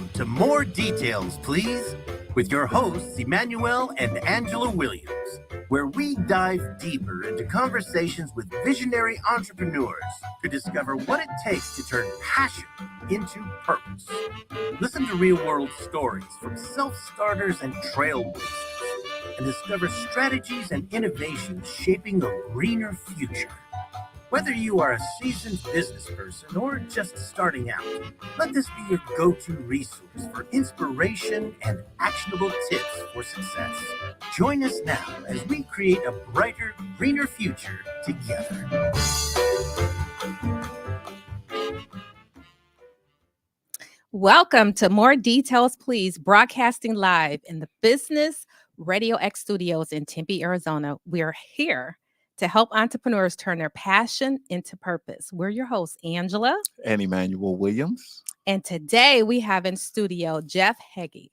Welcome to More Details, Please, with your hosts, Emmanuel and Angela Williams, where we dive deeper into conversations with visionary entrepreneurs to discover what it takes to turn passion into purpose. Listen to real-world stories from self-starters and trailblazers, and discover strategies and innovations shaping a greener future. Whether you are a seasoned business person or just starting out, let this be your go-to resource for inspiration and actionable tips for success. Join us now as we create a brighter, greener future together. Welcome to More Details, Please, broadcasting live in the Business Radio X studios in Tempe, Arizona. We are here to help entrepreneurs turn their passion into purpose. We're your hosts, Angela and Emmanuel Williams. And today we have in studio Jeff Heggie.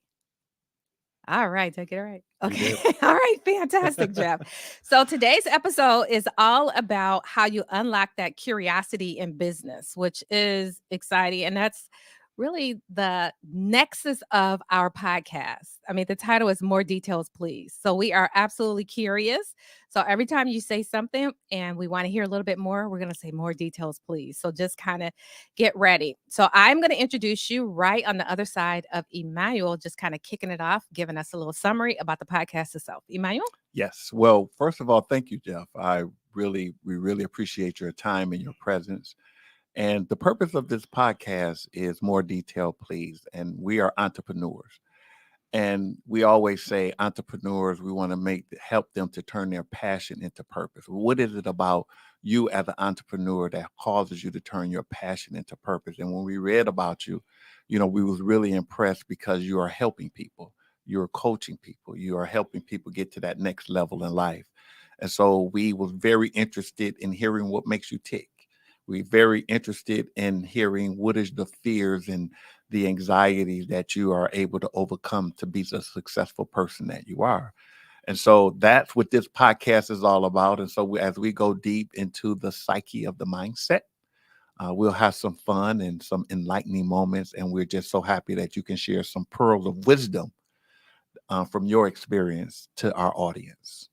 All right, did I get it right? Okay. All right, fantastic, Jeff. So today's episode is all about how you unlock that curiosity in business, which is exciting. And that's really the nexus of our podcast. I mean, the title is More Details, Please. So we are absolutely curious. So every time you say something and we want to hear a little bit more, we're going to say more details, please. So just kind of get ready. So I'm going to introduce you right on the other side of Emmanuel, just kind of kicking it off, giving us a little summary about the podcast itself. Emmanuel? Yes. Well, first of all, thank you, Jeff. We really appreciate your time and your presence. And the purpose of this podcast is More Detail, Please. And we are entrepreneurs. And we always say entrepreneurs, we want to help them to turn their passion into purpose. What is it about you as an entrepreneur that causes you to turn your passion into purpose? And when we read about you, we was really impressed because you are helping people. You're coaching people. You are helping people get to that next level in life. And so we was very interested in hearing what makes you tick. We're very interested in hearing what is the fears and the anxieties that you are able to overcome to be the successful person that you are. And so that's what this podcast is all about. And so as we go deep into the psyche of the mindset, we'll have some fun and some enlightening moments. And we're just so happy that you can share some pearls of wisdom from your experience to our audience.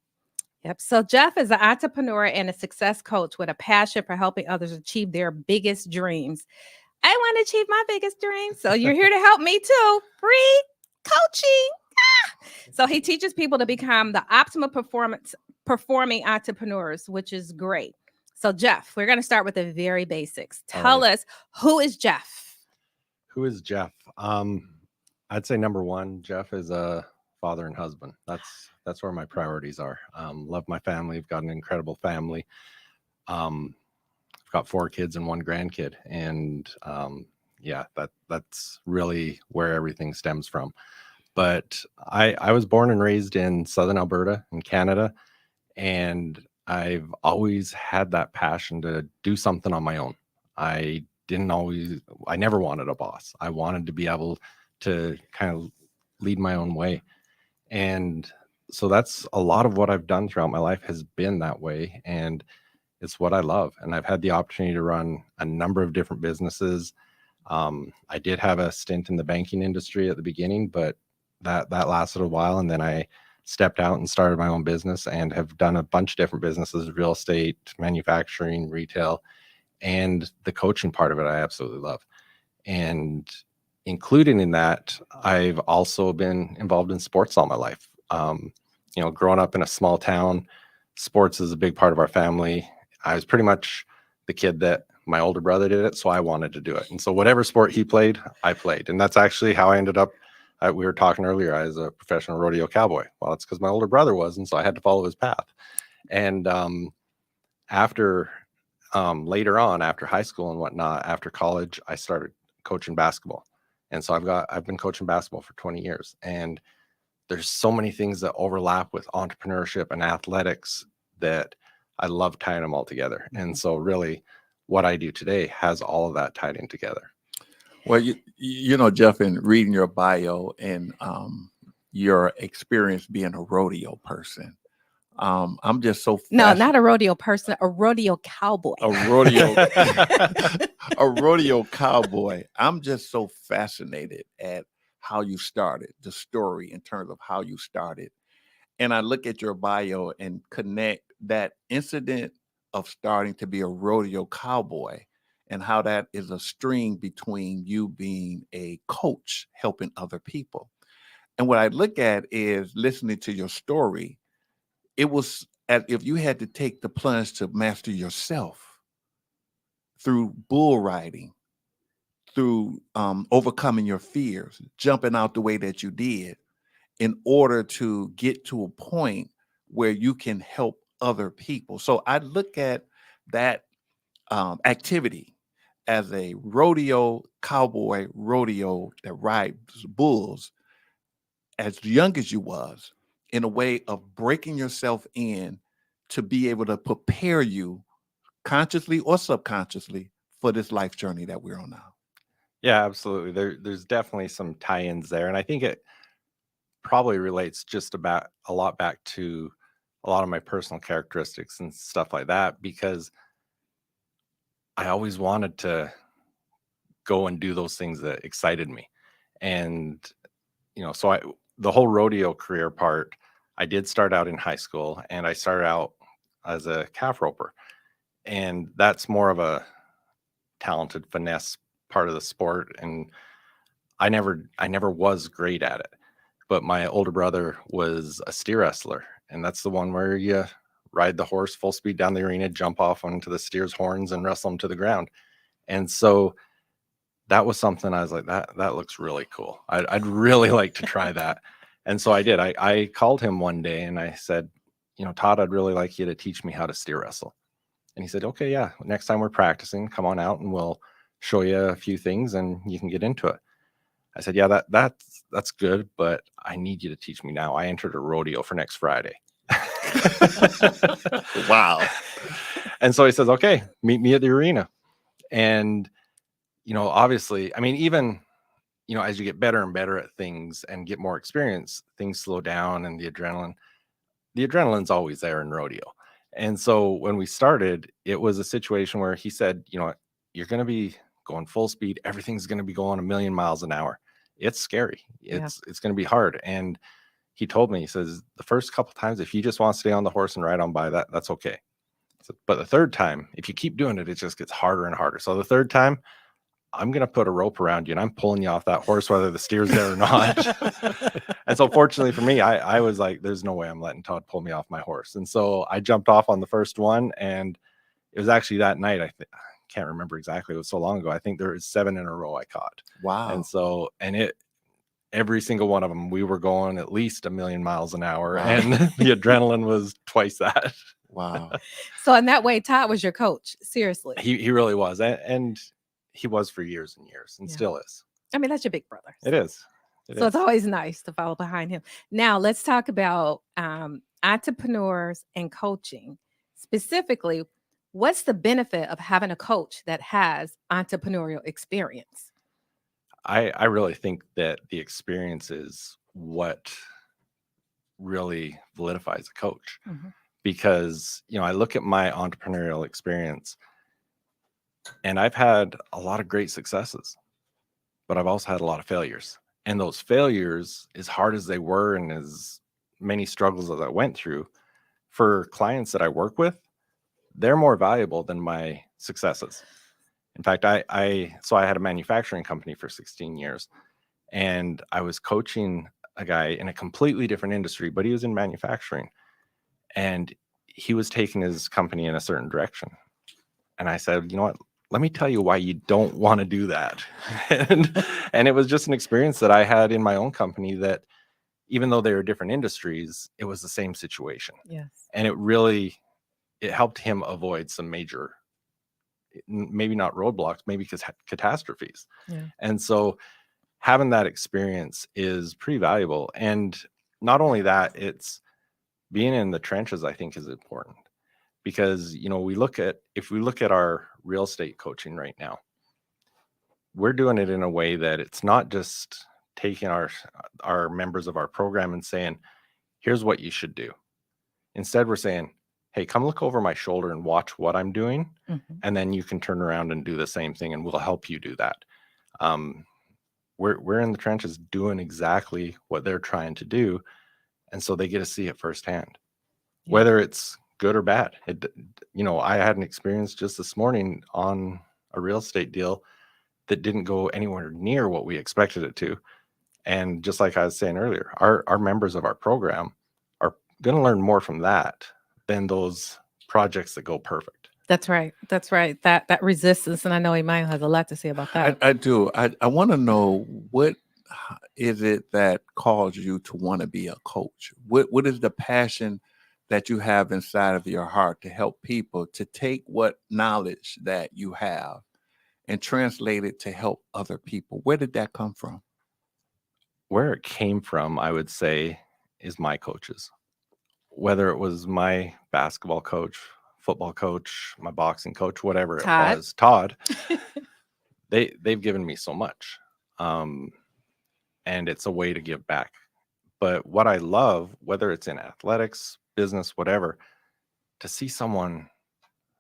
Yep. So Jeff is an entrepreneur and a success coach with a passion for helping others achieve their biggest dreams. I want to achieve my biggest dreams. So you're here to help me too. Free coaching. So he teaches people to become the optimal performing entrepreneurs, which is great. So Jeff, we're going to start with the very basics. Tell us, who is Jeff? Who is Jeff? I'd say number one, Jeff is a father and husband. That's where my priorities are. Love my family. I've got an incredible family. I've got 4 kids and 1 grandkid. And that's really where everything stems from. But I was born and raised in Southern Alberta in Canada. And I've always had that passion to do something on my own. I never wanted a boss. I wanted to be able to kind of lead my own way. And so that's a lot of what I've done throughout my life has been that way. And it's what I love. And I've had the opportunity to run a number of different businesses. I did have a stint in the banking industry at the beginning, but that lasted a while. And then I stepped out and started my own business and have done a bunch of different businesses, real estate, manufacturing, retail, and the coaching part of it I absolutely love. And including in that, I've also been involved in sports all my life. Growing up in a small town, sports is a big part of our family. I was pretty much the kid that my older brother did it, so I wanted to do it. And so whatever sport he played, I played. And that's actually how I ended up. We were talking earlier, I was a professional rodeo cowboy. Well, it's because my older brother was, and so I had to follow his path. And later on, after high school and whatnot, after college, I started coaching basketball. And so I've been coaching basketball for 20 years. And there's so many things that overlap with entrepreneurship and athletics that I love tying them all together. And so really what I do today has all of that tied in together. Well, Jeff, in reading your bio and your experience being a rodeo person, I'm just so No, not a rodeo person, a rodeo cowboy. a rodeo a rodeo cowboy. I'm just so fascinated at how you started, the story in terms of how you started. And I look at your bio and connect that incident of starting to be a rodeo cowboy and how that is a string between you being a coach helping other people. And what I look at is listening to your story, it was as if you had to take the plunge to master yourself through bull riding, through overcoming your fears, jumping out the way that you did in order to get to a point where you can help other people. So I look at that activity as a rodeo cowboy rodeo that rides bulls as young as you was in a way of breaking yourself in to be able to prepare you consciously or subconsciously for this life journey that we're on now. Yeah, absolutely. There's definitely some tie-ins there. And I think it probably relates just about a lot back to a lot of my personal characteristics and stuff like that, because I always wanted to go and do those things that excited me. And, so the whole rodeo career part, I did start out in high school, and I started out as a calf roper. And that's more of a talented finesse part of the sport. And I never was great at it. But my older brother was a steer wrestler, and that's the one where you ride the horse full speed down the arena, jump off onto the steer's horns, and wrestle him to the ground. And so that was something I was like, that looks really cool. I'd really like to try that. And so I did. I called him one day and I said, Todd, I'd really like you to teach me how to steer wrestle. And he said, okay, yeah, next time we're practicing, come on out and we'll show you a few things and you can get into it. I said, yeah, that's good, but I need you to teach me now. I entered a rodeo for next Friday. Wow. And so he says, okay, meet me at the arena. And, obviously, I mean, even, as you get better and better at things and get more experience, things slow down, and the adrenaline's always there in rodeo. And so when we started, it was a situation where he said, you're going to be going full speed. Everything's going to be going a million miles an hour. It's scary. It's going to be hard. And he told me, he says, the first couple times, if you just want to stay on the horse and ride on by, that's okay. But the third time, if you keep doing it, it just gets harder and harder. So the third time, I'm going to put a rope around you and I'm pulling you off that horse, whether the steer's there or not. And so fortunately for me, I was like, there's no way I'm letting Todd pull me off my horse. And so I jumped off on the first one, and it was actually that night. I can't remember exactly. It was so long ago. I think there was 7 in a row I caught. Wow. And so, every single one of them, we were going at least a million miles an hour. Wow. And the adrenaline was twice that. Wow. So in that way, Todd was your coach. Seriously. He really was. And he was for years and years, and still is. I mean, that's your big brother. It is. It's always nice to follow behind him. Now let's talk about entrepreneurs and coaching. Specifically, what's the benefit of having a coach that has entrepreneurial experience? I really think that the experience is what really validifies a coach. Mm-hmm. Because, I look at my entrepreneurial experience, and I've had a lot of great successes, but I've also had a lot of failures. And those failures, as hard as they were and as many struggles as I went through, for clients that I work with, they're more valuable than my successes. In fact, I had a manufacturing company for 16 years, and I was coaching a guy in a completely different industry, but he was in manufacturing, and he was taking his company in a certain direction. And I said, you know what? Let me tell you why you don't want to do that. and it was just an experience that I had in my own company, that even though they were different industries, it was the same situation. Yes. And it helped him avoid some major, maybe not roadblocks, maybe catastrophes. Yeah. And so having that experience is pretty valuable. And not only that, it's being in the trenches, I think, is important. Because, if we look at our real estate coaching right now, we're doing it in a way that it's not just taking our members of our program and saying, here's what you should do. Instead, we're saying, hey, come look over my shoulder and watch what I'm doing. Mhm. And then you can turn around and do the same thing, and we'll help you do that. We're in the trenches doing exactly what they're trying to do. And so they get to see it firsthand, Yeah. whether it's good or bad. I had an experience just this morning on a real estate deal that didn't go anywhere near what we expected it to. And just like I was saying earlier, our members of our program are going to learn more from that than those projects that go perfect. That's right. That's right. That resistance, and I know Emmanuel has a lot to say about that. I do. I want to know, what is it that caused you to want to be a coach? What is the passion that you have inside of your heart to help people to take what knowledge that you have and translate it to help other people? Where did that come from? Where it came from, I would say, is my coaches. Whether it was my basketball coach, football coach, my boxing coach, whatever Todd. it was, Todd, they've given me so much. And it's a way to give back. But what I love, whether it's in athletics, business, whatever, to see someone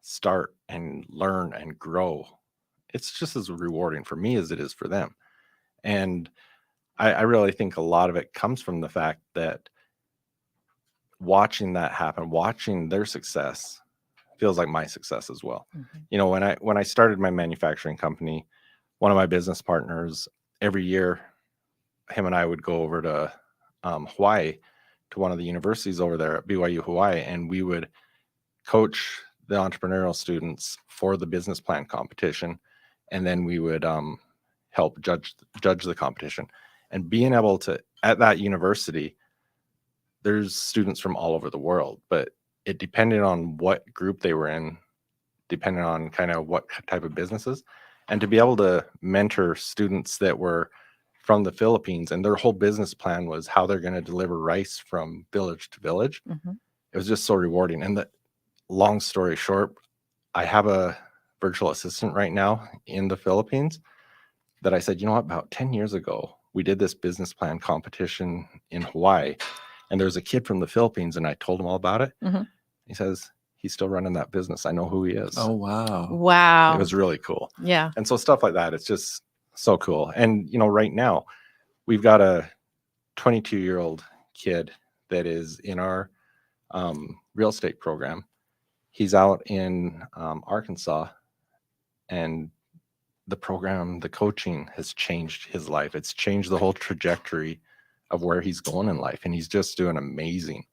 start and learn and grow, it's just as rewarding for me as it is for them. And I really think a lot of it comes from the fact that watching that happen, watching their success, feels like my success as well. Mhm. When I started my manufacturing company, one of my business partners, every year, him and I would go over to Hawaii, to one of the universities over there at BYU Hawaii, and we would coach the entrepreneurial students for the business plan competition, and then we would help judge the competition. And being able to, at that university, there's students from all over the world, but it depended on what group they were in, depending on kind of what type of businesses. And to be able to mentor students that were from the Philippines, and their whole business plan was how they're going to deliver rice from village to village. Mhm. It was just so rewarding. And the long story short, I have a virtual assistant right now in the Philippines that I said, about 10 years ago, we did this business plan competition in Hawaii, and there's a kid from the Philippines, and I told him all about it. Mhm. He says, he's still running that business. I know who he is. Oh, wow. Wow. It was really cool. Yeah. And so stuff like that, it's just so cool. And, right now we've got a 22-year-old kid that is in our real estate program. He's out in Arkansas, and the program, the coaching has changed his life. It's changed the whole trajectory of where he's going in life, and he's just doing amazing.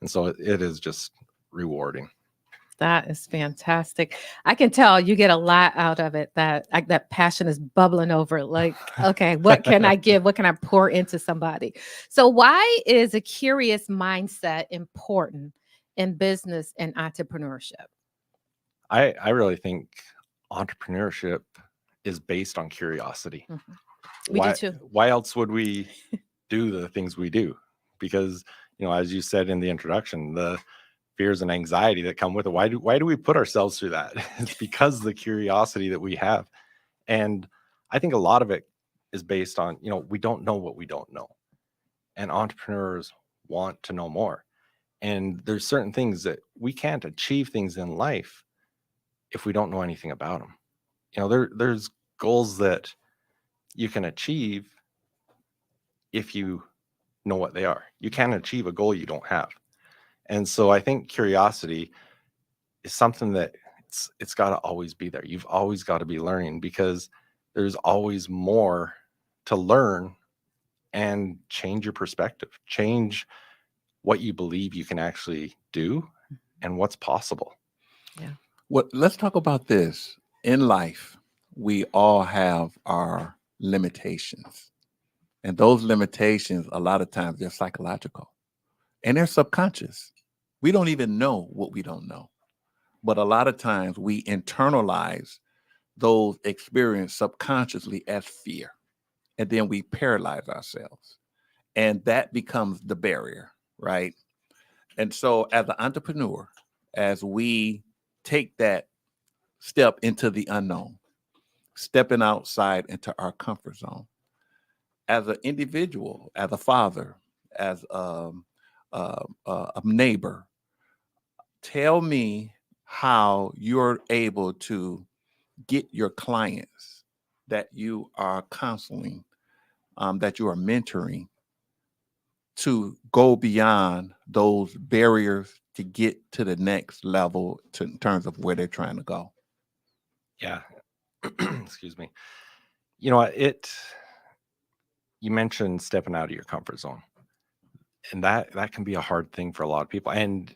And so it is just rewarding. That is fantastic. I can tell you get a lot out of it. That passion is bubbling over. Like, okay, what can I give? What can I pour into somebody? So, why is a curious mindset important in business and entrepreneurship? I really think entrepreneurship is based on curiosity. Mhm. We do too. Why else would we do the things we do? Because, as you said in the introduction, the fears and anxiety that come with it. Why do we put ourselves through that? It's because of the curiosity that we have. And I think a lot of it is based on, we don't know what we don't know. And entrepreneurs want to know more. And there's certain things that we can't achieve things in life if we don't know anything about them. There's goals that you can achieve if you know what they are. You can't achieve a goal you don't have. And so I think curiosity is something that it's got to always be there. You've always got to be learning, because there's always more to learn and change your perspective, change what you believe you can actually do and what's possible. Yeah. Well, let's talk about this. In life, we all have our limitations. And those limitations, a lot of times, they're psychological and they're subconscious. We don't even know what we don't know. But a lot of times we internalize those experiences subconsciously as fear. And then we paralyze ourselves. And that becomes the barrier, right? And so as an entrepreneur, as we take that step into the unknown, stepping outside into our comfort zone, as an individual, as a father, as a neighbor, tell me how you're able to get your clients that you are counseling, that you are mentoring, to go beyond those barriers to get to the next level in terms of where they're trying to go. Yeah. Excuse me. You know what? You mentioned stepping out of your comfort zone. And that can be a hard thing for a lot of people, and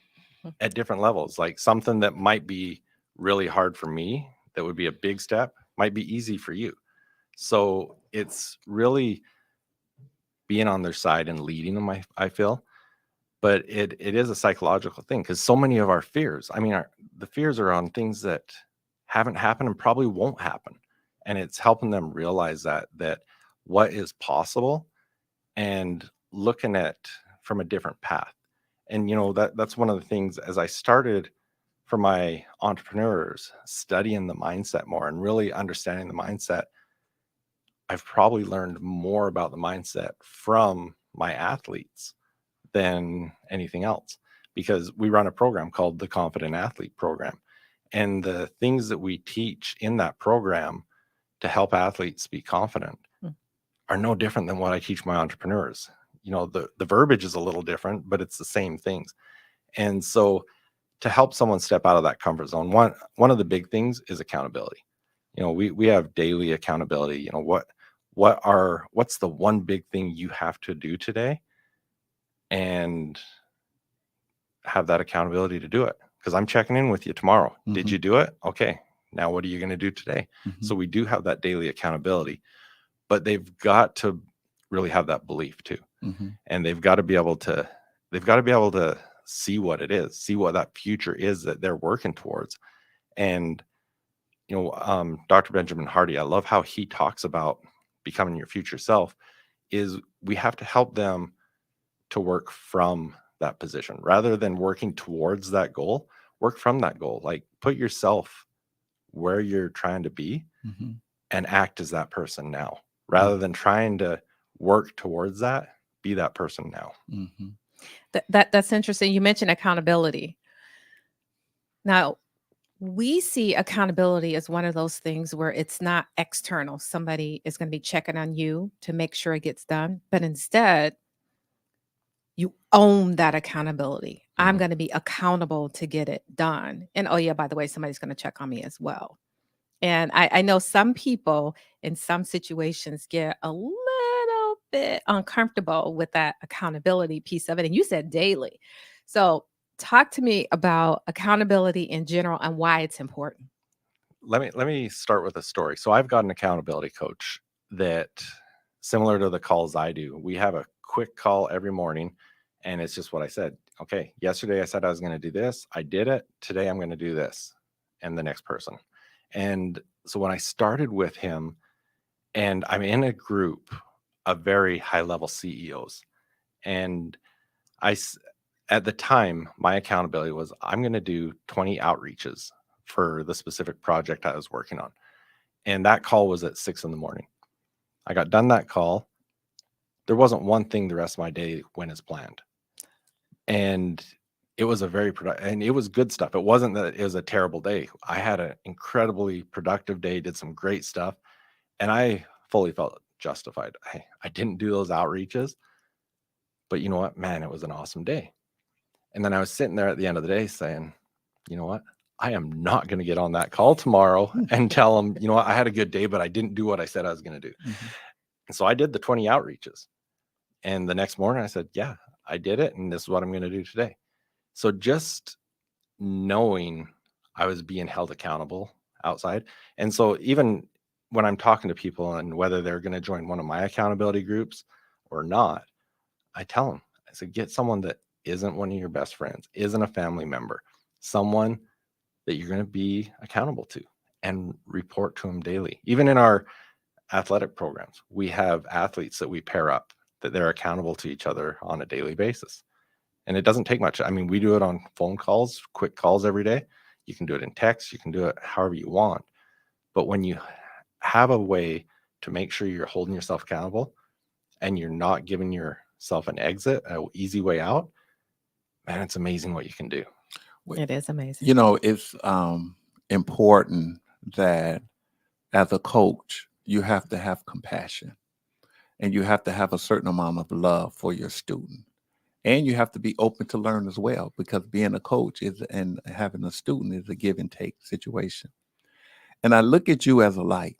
at different levels. Like something that might be really hard for me, that would be a big step, might be easy for you. So it's really being on their side and leading them, I feel. But it is a psychological thing, because so many of our fears, I mean, the fears are on things that haven't happened and probably won't happen. And it's helping them realize that what is possible, and looking at from a different path. And that's one of the things, as I started for my entrepreneurs, studying the mindset more and really understanding the mindset, I've probably learned more about the mindset from my athletes than anything else, because we run a program called the Confident Athlete Program. And the things that we teach in that program to help athletes be confident are no different than what I teach my entrepreneurs. The verbiage is a little different, but it's the same things. And so to help someone step out of that comfort zone, one of the big things is accountability. We have daily accountability. What's the one big thing you have to do today, and have that accountability to do it, because I'm checking in with you tomorrow. Did you do it? Okay, now what are you going to do today? So we do have that daily accountability, but they've got to really have that belief too. And they've got to be able to see what it is, see what that future is that they're working towards. And Dr. Benjamin Hardy, I love how he talks about becoming your future self. Is we have to help them to work from that position rather than working towards that goal. Work from that goal. Like, put yourself where you're trying to be and act as that person now, rather than trying to work towards that. Be that person now. That's interesting. You mentioned accountability. Now, we see accountability as one of those things where it's not external. Somebody is going to be checking on you to make sure it gets done, but instead, you own that accountability. I'm going to be accountable to get it done. And oh yeah, by the way, somebody's going to check on me as well. And I know some people in some situations get a little bit uncomfortable with that accountability piece of it. And you said daily. So talk to me about accountability in general and why it's important. Let me start with a story. So I've got an accountability coach that, similar to the calls I do, we have a quick call every morning, and it's just what I said. Okay, yesterday I said I was going to do this. I did it. Today I'm going to do this, and the next person. And so when I started with him, and I'm in a group of very high level CEOs, and at the time, my accountability was, I'm going to do 20 outreaches for the specific project I was working on. And that call was at 6 a.m. I got done that call. There wasn't one thing the rest of my day went as planned. And it was a very productive, and it was good stuff. It wasn't that it was a terrible day. I had an incredibly productive day, did some great stuff, and I fully felt justified. I didn't do those outreaches, but you know what, man, it was an awesome day. And then I was sitting there at the end of the day saying, you know what, I am not going to get on that call tomorrow and tell them, you know what, I had a good day, but I didn't do what I said I was going to do. And so I did the 20 outreaches. And the next morning I said, yeah, I did it. And this is what I'm going to do today. So just knowing I was being held accountable outside. And so even when I'm talking to people and whether they're going to join one of my accountability groups or not, I tell them, I said, get someone that isn't one of your best friends, isn't a family member, someone that you're going to be accountable to, and report to them daily. Even in our athletic programs, we have athletes that we pair up, that they're accountable to each other on a daily basis. And it doesn't take much. I mean, we do it on phone calls, quick calls every day. You can do it in text. You can do it however you want. But when you have a way to make sure you're holding yourself accountable and you're not giving yourself an exit, an easy way out, man, it's amazing what you can do. It is amazing. You know, it's important that as a coach, you have to have compassion and you have to have a certain amount of love for your student. And you have to be open to learn as well, because being a coach is and having a student is a give and take situation. And I look at you as a light.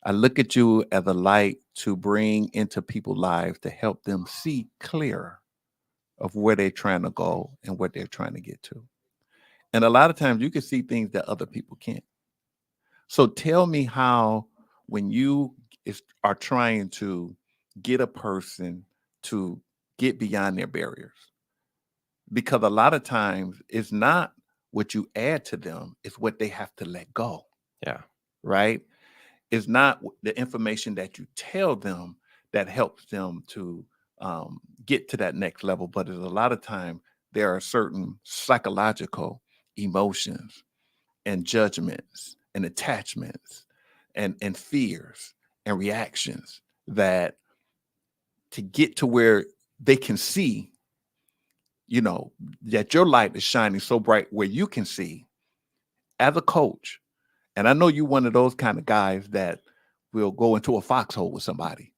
I look at you as a light to bring into people's lives to help them see clear of where they're trying to go and what they're trying to get to. And a lot of times you can see things that other people can't. So tell me how, when you are trying to get a person to get beyond their barriers, because a lot of times it's not what you add to them, it's what they have to let go, Yeah. right? It's not the information that you tell them that helps them to get to that next level, but it's a lot of time there are certain psychological emotions and judgments and attachments and fears and reactions that, to get to where they can see, you know, that your light is shining so bright where you can see as a coach. And I know you're one of those kind of guys that will go into a foxhole with somebody.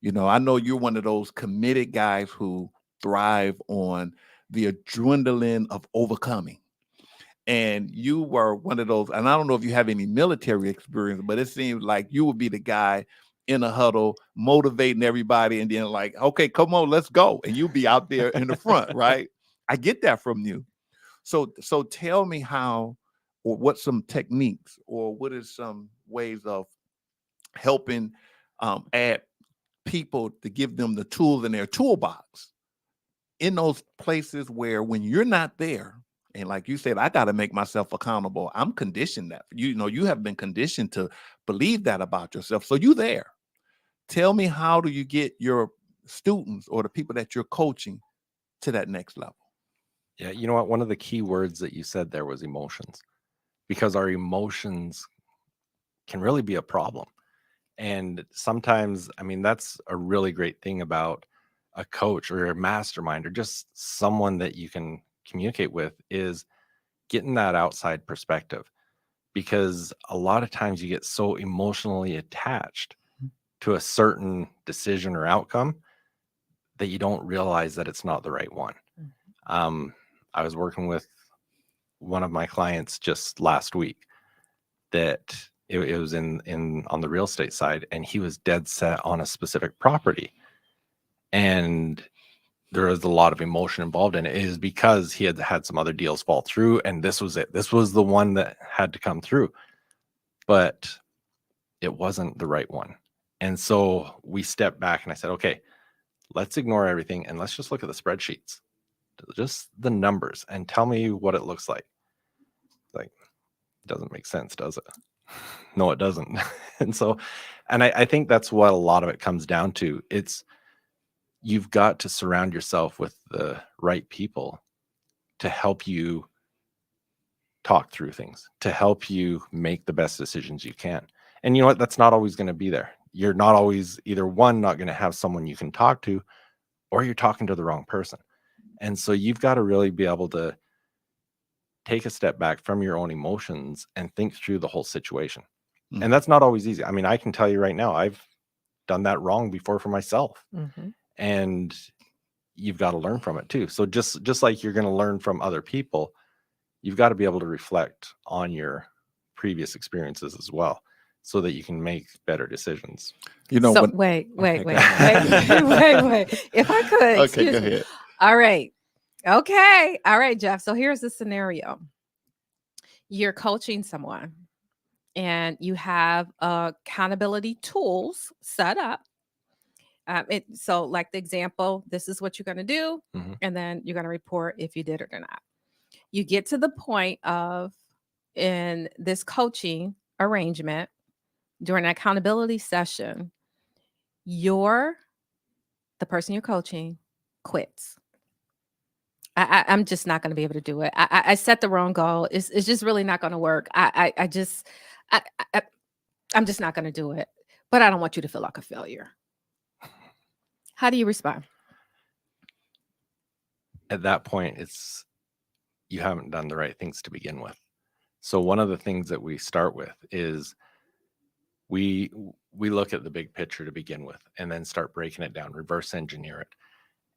You know, I know you're one of those committed guys who thrive on the adrenaline of overcoming. And you were one of those, and I don't know if you have any military experience, but it seems like you would be the guy in a huddle motivating everybody and then like, okay, come on, let's go. And you'll be out there in the front, right? I get that from you. So tell me how, or what some techniques, or what is some ways of helping add people to give them the tools in their toolbox in those places where, when you're not there, and like you said, I got to make myself accountable. I'm conditioned that, you know, you have been conditioned to believe that about yourself. So you there. Tell me, how do you get your students or the people that you're coaching to that next level? Yeah. You know what? One of the key words that you said there was emotions, because our emotions can really be a problem. And sometimes, I mean, that's a really great thing about a coach or a mastermind or just someone that you can communicate with, is getting that outside perspective. Because a lot of times you get so emotionally attached to a certain decision or outcome that you don't realize that it's not the right one. I was working with one of my clients just last week that it was in on the real estate side, and he was dead set on a specific property, and there was a lot of emotion involved in it. It is because he had had some other deals fall through, and this was it. This was the one that had to come through, but it wasn't the right one. And so we stepped back and I said, okay, let's ignore everything and let's just look at the spreadsheets, just the numbers, and tell me what it looks like. Like, it doesn't make sense, does it? No, it doesn't. And so, and I think that's what a lot of it comes down to. It's, you've got to surround yourself with the right people to help you talk through things, to help you make the best decisions you can. And you know what? That's not always going to be there. You're not always, either one, not going to have someone you can talk to, or you're talking to the wrong person. And so you've got to really be able to take a step back from your own emotions and think through the whole situation. Mhm. And that's not always easy. I mean, I can tell you right now, I've done that wrong before for myself. And you've got to learn from it too. So just like you're going to learn from other people, you've got to be able to reflect on your previous experiences as well, so that you can make better decisions. You know, So when, wait. Okay, go ahead. Wait. If I could, Okay, excuse go me. ahead. All right. Okay. All right, Jeff. So here's the scenario. You're coaching someone and you have accountability tools set up. So like the example, this is what you're going to do. Mhm. And then you're going to report if you did it or not. You get to the point of, in this coaching arrangement, during an accountability session, the person you're coaching quits. I'm just not going to be able to do it. I set the wrong goal. It's just really not going to work. I'm just not going to do it. But I don't want you to feel like a failure. How do you respond? At that point, it's you haven't done the right things to begin with. So one of the things that we start with is we look at the big picture to begin with, and then start breaking it down, reverse engineer it.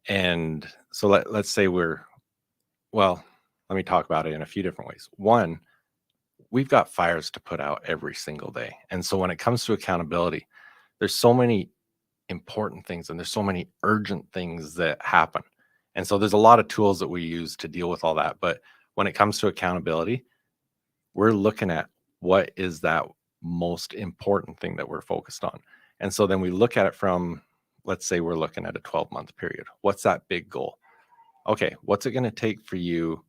And so let's say let me talk about it in a few different ways. One, we've got fires to put out every single day. And so when it comes to accountability, there's so many important things and there's so many urgent things that happen. And so there's a lot of tools that we use to deal with all that. But when it comes to accountability, we're looking at what is that most important thing that we're focused on. And so then we look at it from, let's say we're looking at a 12-month period. What's that big goal? Okay, what's it going to take for you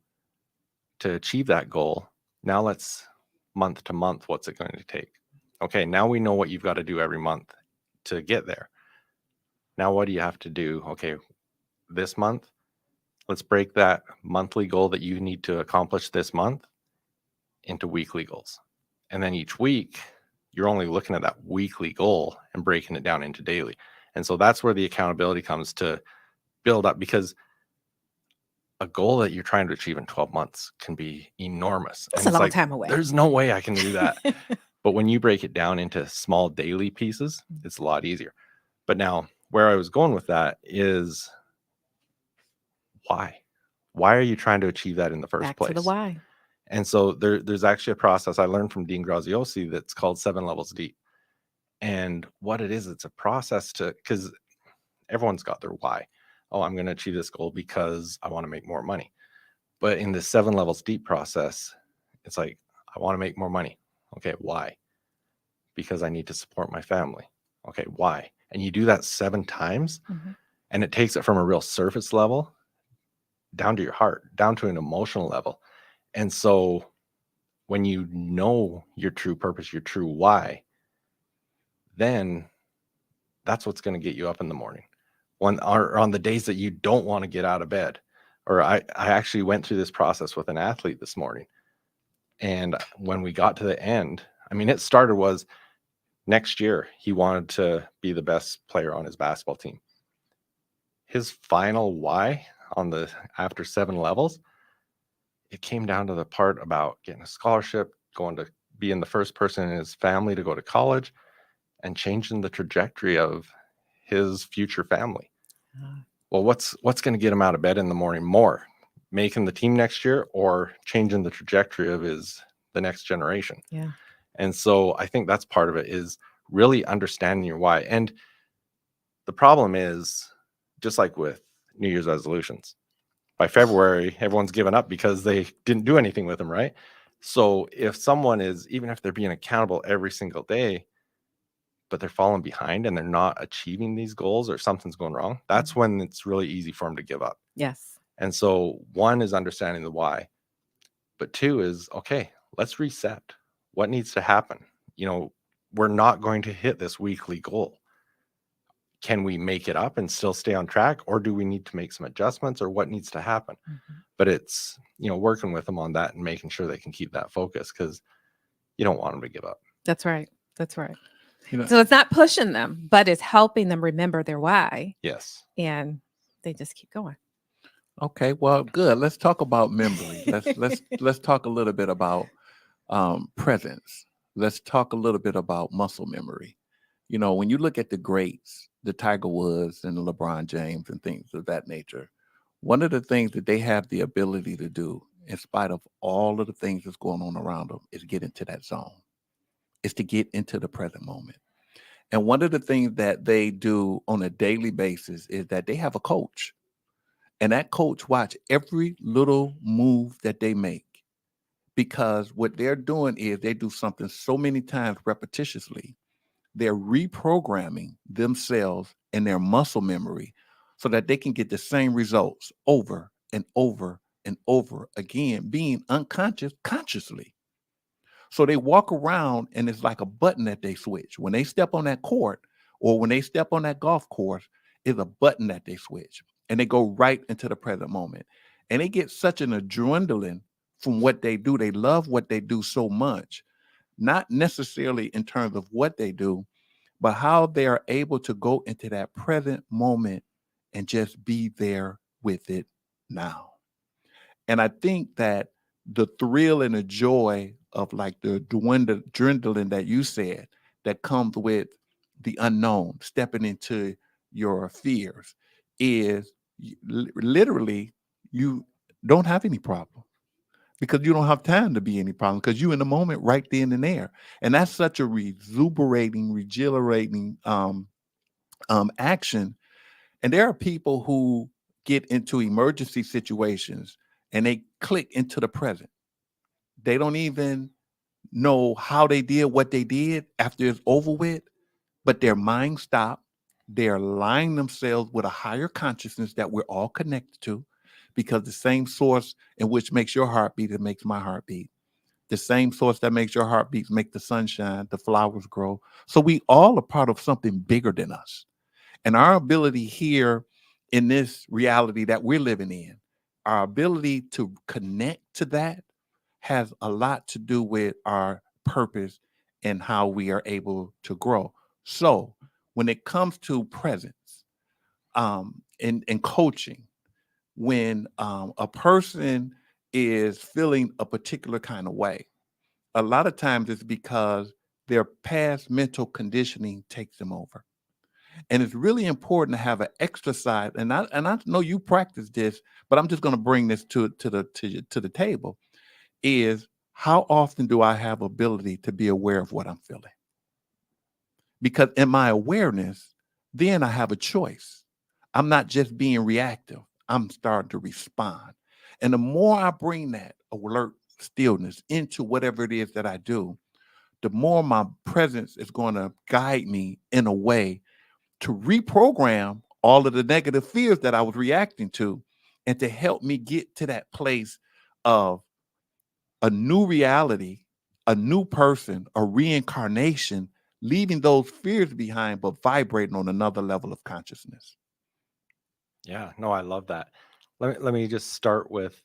to achieve that goal? Now let's month to month, what's it going to take? Okay, now we know what you've got to do every month to get there. Now what do you have to do? Okay, this month, let's break that monthly goal that you need to accomplish this month into weekly goals. And then each week, you're only looking at that weekly goal and breaking it down into daily. And so that's where the accountability comes to build up, because a goal that you're trying to achieve in 12 months can be enormous. It's and a long time away. There's no way I can do that. But when you break it down into small daily pieces, it's a lot easier. But now where I was going with that is why? Why are you trying to achieve that in the first place? Back to the why. And so there's actually a process I learned from Dean Graziosi that's called 7 levels deep. And what it is, it's a process because everyone's got their why. Oh, I'm going to achieve this goal because I want to make more money. But in the 7 levels deep process, it's like, I want to make more money. Okay, why? Because I need to support my family. Okay, why? And you do that 7 times, and it takes it from a real surface level down to your heart, down to an emotional level. And so when you know your true purpose, your true why, then that's what's going to get you up in the morning. On the days that you don't want to get out of bed. Or I actually went through this process with an athlete this morning. And when we got to the end, I mean, it started was next year, he wanted to be the best player on his basketball team. His final why after 7 levels, it came down to the part about getting a scholarship, going to being the first person in his family to go to college, and changing the trajectory of his future family. Well, what's going to get him out of bed in the morning more? Making the team next year or changing the trajectory of the next generation? Yeah. And so I think that's part of it, is really understanding your why. And the problem is, just like with New Year's resolutions, by February, everyone's given up because they didn't do anything with them, right? So if someone is, even if they're being accountable every single day, but they're falling behind and they're not achieving these goals, or something's going wrong, that's when it's really easy for them to give up. Yes. And so 1 is understanding the why, but 2 is, okay, let's reset. What needs to happen? We're not going to hit this weekly goal. Can we make it up and still stay on track, or do we need to make some adjustments, or what needs to happen? But it's, working with them on that and making sure they can keep that focus, because you don't want them to give up. That's right. That's right. So it's not pushing them, but it's helping them remember their why. Yes. And they just keep going. Okay, well, good. Let's talk about memory. Let's talk a little bit about presence. Let's talk a little bit about muscle memory. When you look at the greats, the Tiger Woods and the LeBron James and things of that nature, one of the things that they have the ability to do, in spite of all of the things that's going on around them, is get into that zone. It's to get into the present moment. And one of the things that they do on a daily basis is that they have a coach. And that coach watch every little move that they make, because what they're doing is they do something so many times repetitiously. They're reprogramming themselves and their muscle memory so that they can get the same results over and over and over again, being unconscious consciously. So they walk around and it's like a button that they switch. When they step on that court or when they step on that golf course, it's a button that they switch. And they go right into the present moment. And they get such an adrenaline from what they do. They love what they do so much, not necessarily in terms of what they do, but how they are able to go into that present moment and just be there with it now. And I think that the thrill and the joy of like the adrenaline that you said that comes with the unknown, stepping into your fears, is literally you don't have any problem because you don't have time to be any problem because you in the moment right then and there. And that's such a rejuvenating action. And there are people who get into emergency situations and they click into the present. They don't even know how they did what they did after it's over with, but their mind stopped. They're aligning themselves with a higher consciousness that we're all connected to, because the same source in which makes your heart beat, it makes my heart beat. The same source that makes your heart beat make the sunshine, the flowers grow. So we all are part of something bigger than us. And our ability here in this reality that we're living in, our ability to connect to that has a lot to do with our purpose and how we are able to grow. So when it comes to presence and coaching, when a person is feeling a particular kind of way, a lot of times it's because their past mental conditioning takes them over. And it's really important to have an exercise. And I know you practice this, but I'm just going to bring this to the table. Is how often do I have ability to be aware of what I'm feeling? Because in my awareness, then I have a choice. I'm not just being reactive. I'm starting to respond. And the more I bring that alert stillness into whatever it is that I do, the more my presence is going to guide me in a way to reprogram all of the negative fears that I was reacting to, and to help me get to that place of a new reality, a new person, a reincarnation, leaving those fears behind, but vibrating on another level of consciousness. Yeah, no, I love that. Let me just start with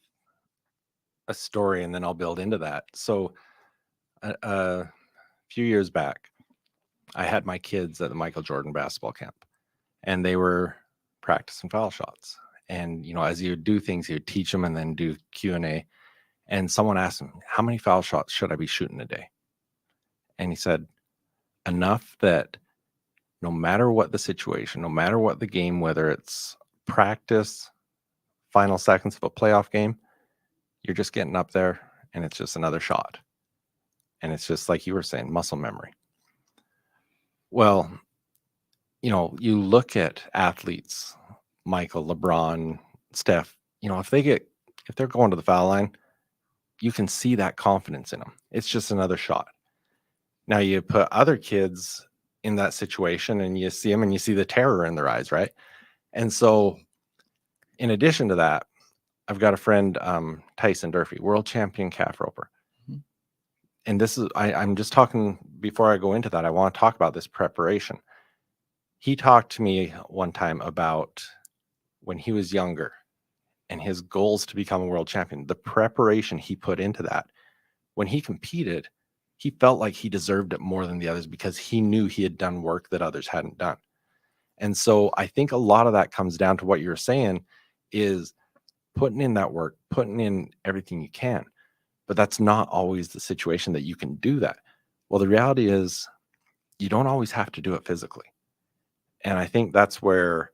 a story and then I'll build into that. So a few years back, I had my kids at the Michael Jordan basketball camp, and they were practicing foul shots. And, you know, as you do things, you teach them and then do Q&A. And someone asked him, how many foul shots should I be shooting a day? And he said, enough that no matter what the situation, no matter what the game, whether it's practice, final seconds of a playoff game, you're just getting up there and it's just another shot. And it's just like you were saying, muscle memory. Well, you know, you look at athletes, Michael, LeBron, Steph, you know, if they're going to the foul line, you can see that confidence in them. It's just another shot. Now you put other kids in that situation and you see them and you see the terror in their eyes, right? And so in addition to that, I've got a friend, Tyson Durfee, world champion calf roper. Mm-hmm. And this is, I'm just talking, before I go into that, I want to talk about this preparation. He talked to me one time about when he was younger and his goals to become a world champion, the preparation he put into that. When he competed, he felt like he deserved it more than the others because he knew he had done work that others hadn't done. And so I think a lot of that comes down to what you're saying is putting in that work, putting in everything you can. But that's not always the situation that you can do that. Well, the reality is you don't always have to do it physically. And I think that's where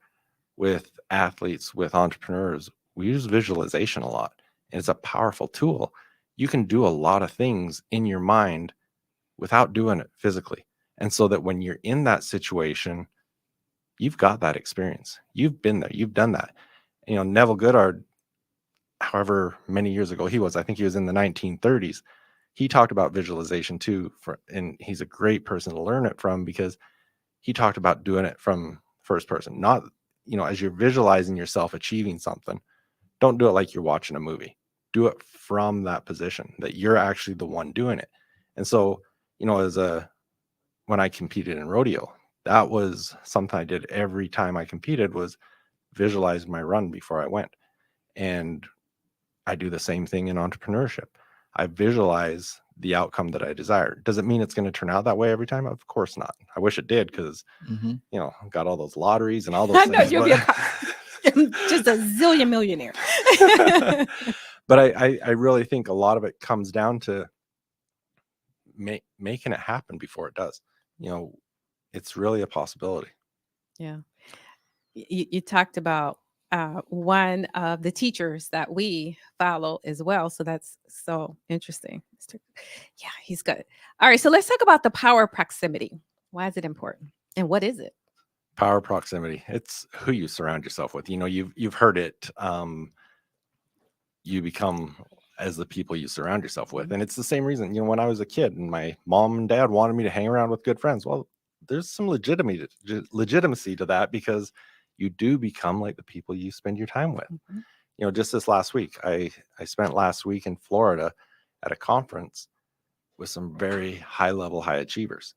with athletes, with entrepreneurs, we use visualization a lot. And it's a powerful tool. You can do a lot of things in your mind without doing it physically. And so that when you're in that situation, you've got that experience. You've been there. You've done that. You know, Neville Goddard, however many years ago he was, I think he was in the 1930s. He talked about visualization too. And he's a great person to learn it from because he talked about doing it from first person. Not, you know, as you're visualizing yourself achieving something, don't do it like you're watching a movie. Do it from that position that you're actually the one doing it. And so, you know, when I competed in rodeo, that was something I did every time I competed, was visualize my run before I went. And I do the same thing in entrepreneurship. I visualize the outcome that I desire. Does it mean it's going to turn out that way every time? Of course not. I wish it did because, you know, I've got all those lotteries and all those things. I know you'll be just a zillion millionaire. But I really think a lot of it comes down to making it happen before it does. It's really a possibility. Yeah. You talked about one of the teachers that we follow as well. So that's so interesting. Yeah, he's good. All right. So let's talk about the power of proximity. Why is it important? And what is it? Power proximity. It's who you surround yourself with. You've heard it. You become as the people you surround yourself with. And it's the same reason, when I was a kid and my mom and dad wanted me to hang around with good friends. Well, there's some legitimacy to that, because you do become like the people you spend your time with. Just this last week, I spent last week in Florida at a conference with some very high achievers.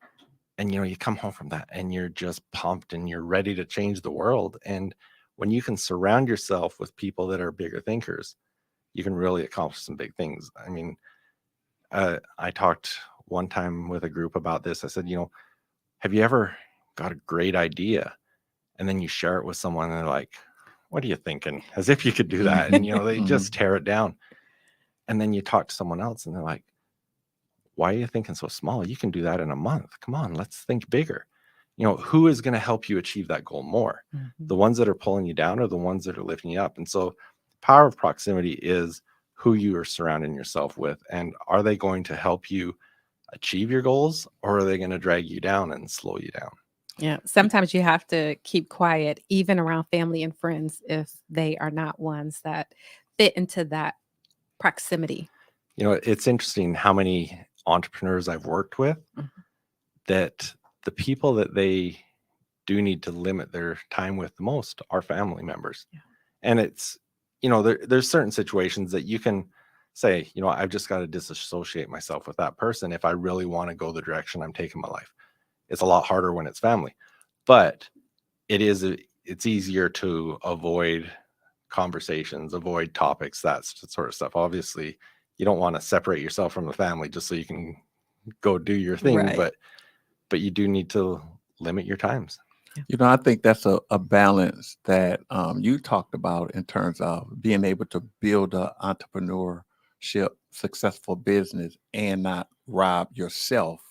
And, you come home from that and you're just pumped and you're ready to change the world. And when you can surround yourself with people that are bigger thinkers, you can really accomplish some big things. I mean, I talked one time with a group about this. I said, have you ever got a great idea and then you share it with someone and they're like, what are you thinking? As if you could do that. And, they just tear it down. And then you talk to someone else and they're like, why are you thinking so small? You can do that in a month. Come on, let's think bigger. Who is going to help you achieve that goal more? The ones that are pulling you down or the ones that are lifting you up? And so power of proximity is who you are surrounding yourself with. And are they going to help you achieve your goals, or are they going to drag you down and slow you down? Yeah. Sometimes you have to keep quiet, even around family and friends, if they are not ones that fit into that proximity. It's interesting how many entrepreneurs I've worked with that the people that they do need to limit their time with the most are family members. Yeah. And it's, there's certain situations that you can say, I've just got to disassociate myself with that person if I really want to go the direction I'm taking my life. It's a lot harder when it's family, but it's easier to avoid conversations, avoid topics, that sort of stuff. Obviously, you don't want to separate yourself from the family just so you can go do your thing, Right. but you do need to limit your times. I think that's a balance that you talked about in terms of being able to build an entrepreneurship successful business and not rob yourself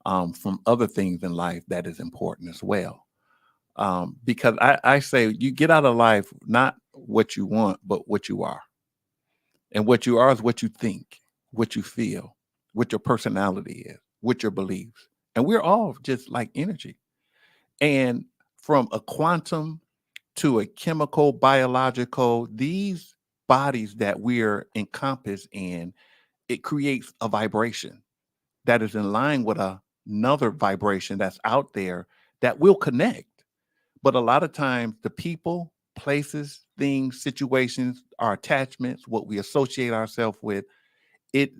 from other things in life that is important as well. Because I say you get out of life not what you want, but what you are. And what you are is what you think, what you feel, what your personality is, what your beliefs. And we're all just like energy. And from a quantum to a chemical, biological, these bodies that we're encompassed in, it creates a vibration that is in line with another vibration that's out there that will connect. But a lot of times the people, places, things, situations, our attachments, what we associate ourselves with, it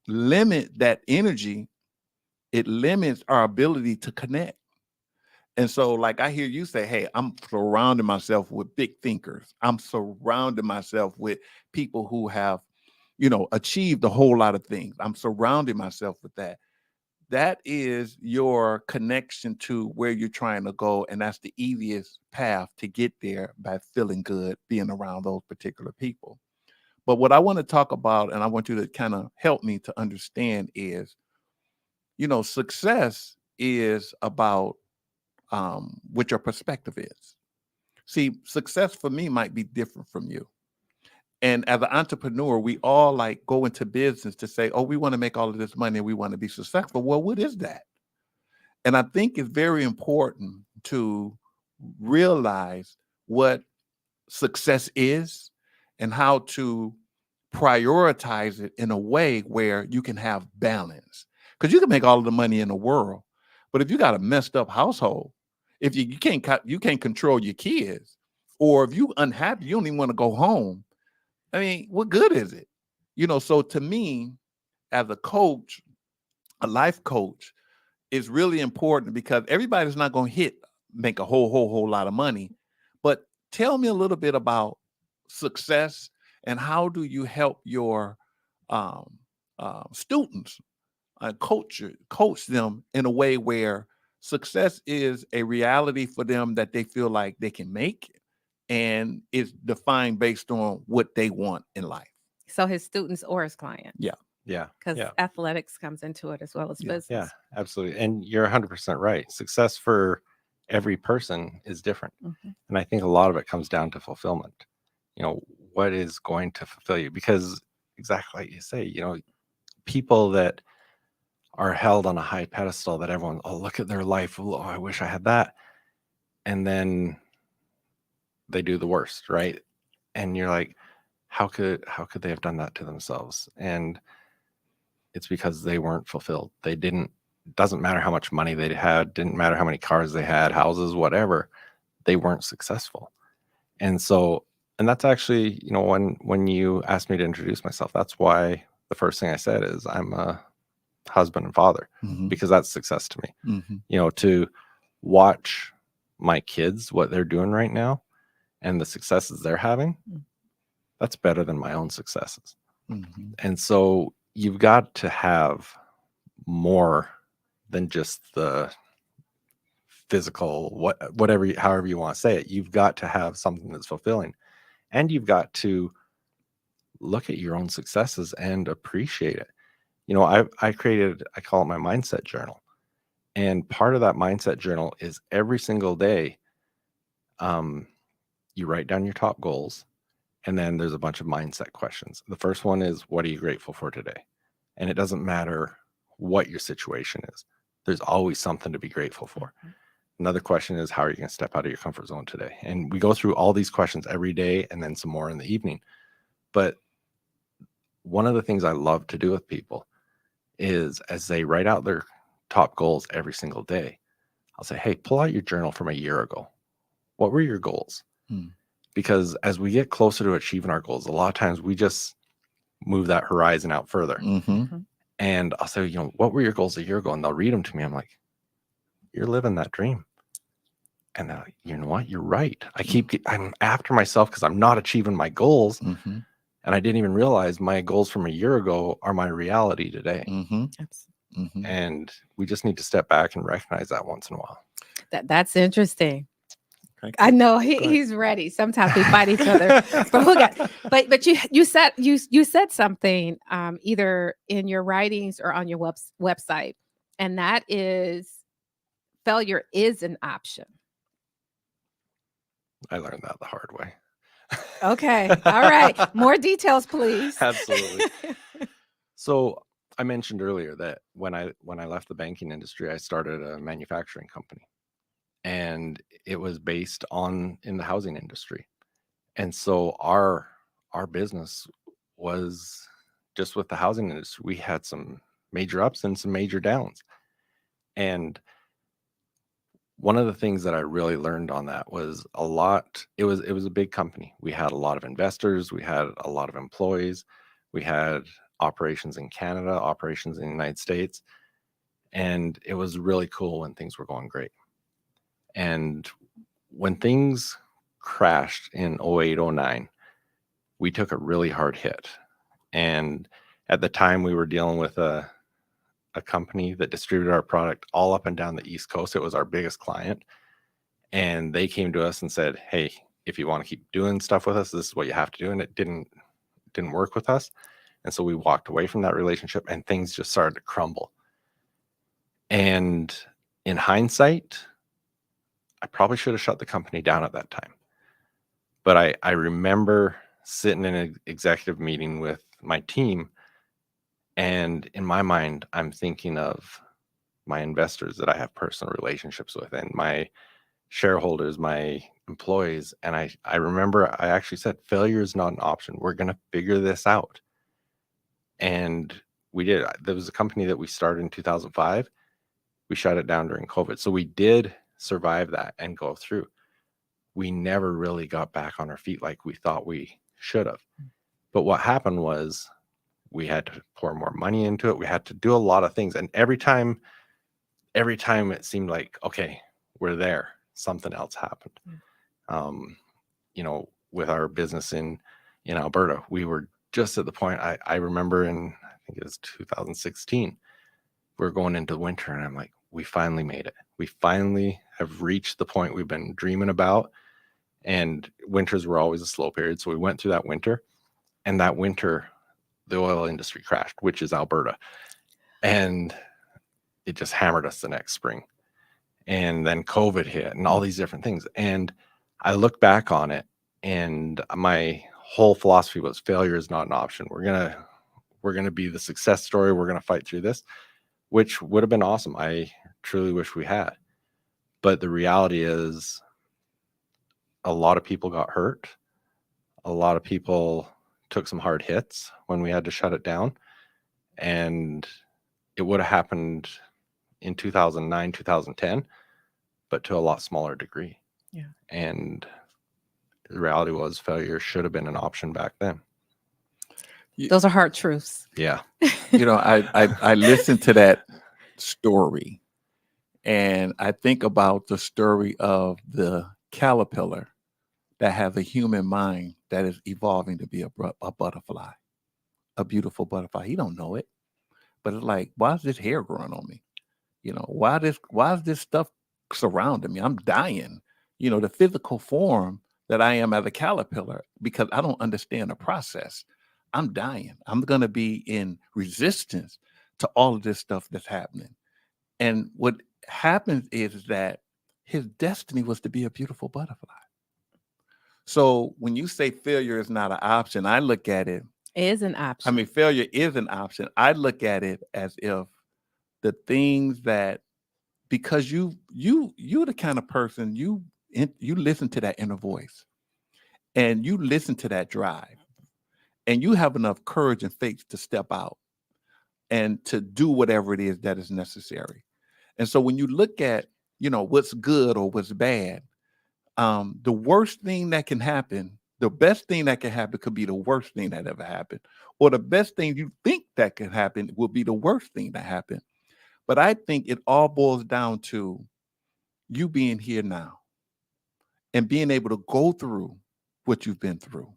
limit that energy. It limits our ability to connect. And so, like I hear you say, hey, I'm surrounding myself with big thinkers. I'm surrounding myself with people who have, achieved a whole lot of things. I'm surrounding myself with that. That is your connection to where you're trying to go. And that's the easiest path to get there, by feeling good, being around those particular people. But what I want to talk about, and I want you to kind of help me to understand, is, success is about what your perspective is. See, success for me might be different from you. And as an entrepreneur, we all like go into business to say, oh, we want to make all of this money and we want to be successful. Well, what is that? And I think it's very important to realize what success is and how to prioritize it in a way where you can have balance. Because you can make all of the money in the world, but if you got a messed up household, if you can't control your kids, or if you unhappy, you don't even want to go home. I mean, what good is it? So to me, as a coach, a life coach, it's really important, because everybody's not going to make a whole lot of money. But tell me a little bit about success, and how do you help your students coach them in a way where success is a reality for them that they feel like they can make, and it's defined based on what they want in life. So his students or his client. Yeah. Yeah. Because Yeah. athletics comes into it as well as Yeah. business. Yeah, absolutely. And you're 100% right. Success for every person is different. Mhm. And I think a lot of it comes down to fulfillment. What is going to fulfill you? Because exactly like you say, people that are held on a high pedestal that everyone, oh, look at their life. Oh, I wish I had that. And then they do the worst, right? And you're like, how could they have done that to themselves? And it's because they weren't fulfilled. They didn't, doesn't matter how much money they had, didn't matter how many cars they had, houses, whatever, they weren't successful. And so, and that's actually, when you asked me to introduce myself, that's why the first thing I said is I'm a husband and father, because that's success to me. To watch my kids, what they're doing right now and the successes they're having, that's better than my own successes. And so you've got to have more than just the physical, however you want to say it. You've got to have something that's fulfilling, and you've got to look at your own successes and appreciate it. I call it my mindset journal. And part of that mindset journal is every single day, you write down your top goals, and then there's a bunch of mindset questions. The first one is, what are you grateful for today? And it doesn't matter what your situation is. There's always something to be grateful for. Another question is, how are you going to step out of your comfort zone today? And we go through all these questions every day and then some more in the evening. But one of the things I love to do with people is, as they write out their top goals every single day, I'll say, hey, pull out your journal from a year ago. What were your goals? Because as we get closer to achieving our goals, a lot of times we just move that horizon out further. And I'll say, what were your goals a year ago? And they'll read them to me. I'm like, you're living that dream. And they're like, you know what? You're right. I'm after myself because I'm not achieving my goals. And I didn't even realize my goals from a year ago are my reality today. And we just need to step back and recognize that once in a while. That's interesting. I know he's ready. Sometimes we fight each other for who got. But you said something either in your writings or on your website, and that is failure is an option. I learned that the hard way. Okay. All right. More details, please. Absolutely. So I mentioned earlier that when I left the banking industry, I started a manufacturing company. And it was based in the housing industry. And so our business was just with the housing industry. We had some major ups and some major downs. And one of the things that I really learned on that was it was a big company. We had a lot of investors, we had a lot of employees, we had operations in Canada, operations in the United States. And it was really cool when things were going great. And when things crashed in 08, 09, we took a really hard hit. And at the time, we were dealing with a company that distributed our product all up and down the East Coast. It was our biggest client. And they came to us and said, hey, if you want to keep doing stuff with us, this is what you have to do. And it didn't work with us. And so we walked away from that relationship, and things just started to crumble. And in hindsight, I probably should have shut the company down at that time. But I remember sitting in an executive meeting with my team, and in my mind, I'm thinking of my investors that I have personal relationships with, and my shareholders, my employees. And I remember I actually said, failure is not an option. We're going to figure this out. And we did. There was a company that we started in 2005. We shut it down during COVID. So we did survive that and go through. We never really got back on our feet like we thought we should have. But what happened was we had to pour more money into it. We had to do a lot of things. And every time it seemed like, okay, we're there, something else happened. With our business in Alberta, we were just at the point, I remember I think it was 2016, we're going into winter, and I'm like, we finally made it. We finally have reached the point we've been dreaming about. And winters were always a slow period. So we went through that winter, and that winter, the oil industry crashed, which is Alberta. And it just hammered us the next spring. And then COVID hit and all these different things. And I look back on it, and my whole philosophy was failure is not an option. We're going to be the success story. We're going to fight through this, which would have been awesome. I truly wish we had. But the reality is a lot of people got hurt. A lot of people took some hard hits when we had to shut it down. And it would have happened in 2009, 2010, but to a lot smaller degree. Yeah. And the reality was failure should have been an option back then. Those are hard truths. Yeah. I listened to that story, and I think about the story of the caterpillar that has a human mind that is evolving to be a butterfly, a beautiful butterfly. He don't know it, but it's like, why is this hair growing on me? Why is this stuff surrounding me? I'm dying. The physical form that I am as a caterpillar, because I don't understand the process. I'm dying. I'm going to be in resistance to all of this stuff that's happening. And what happens is that his destiny was to be a beautiful butterfly. So when you say failure is not an option, I look at it. Is an option. I mean, failure is an option. I look at it as if the things that, because you're the kind of person, you listen to that inner voice, and you listen to that drive, and you have enough courage and faith to step out and to do whatever it is that is necessary. And so when you look at, what's good or what's bad, the worst thing that can happen, the best thing that can happen could be the worst thing that ever happened. Or the best thing you think that could happen will be the worst thing that happened. But I think it all boils down to you being here now and being able to go through what you've been through,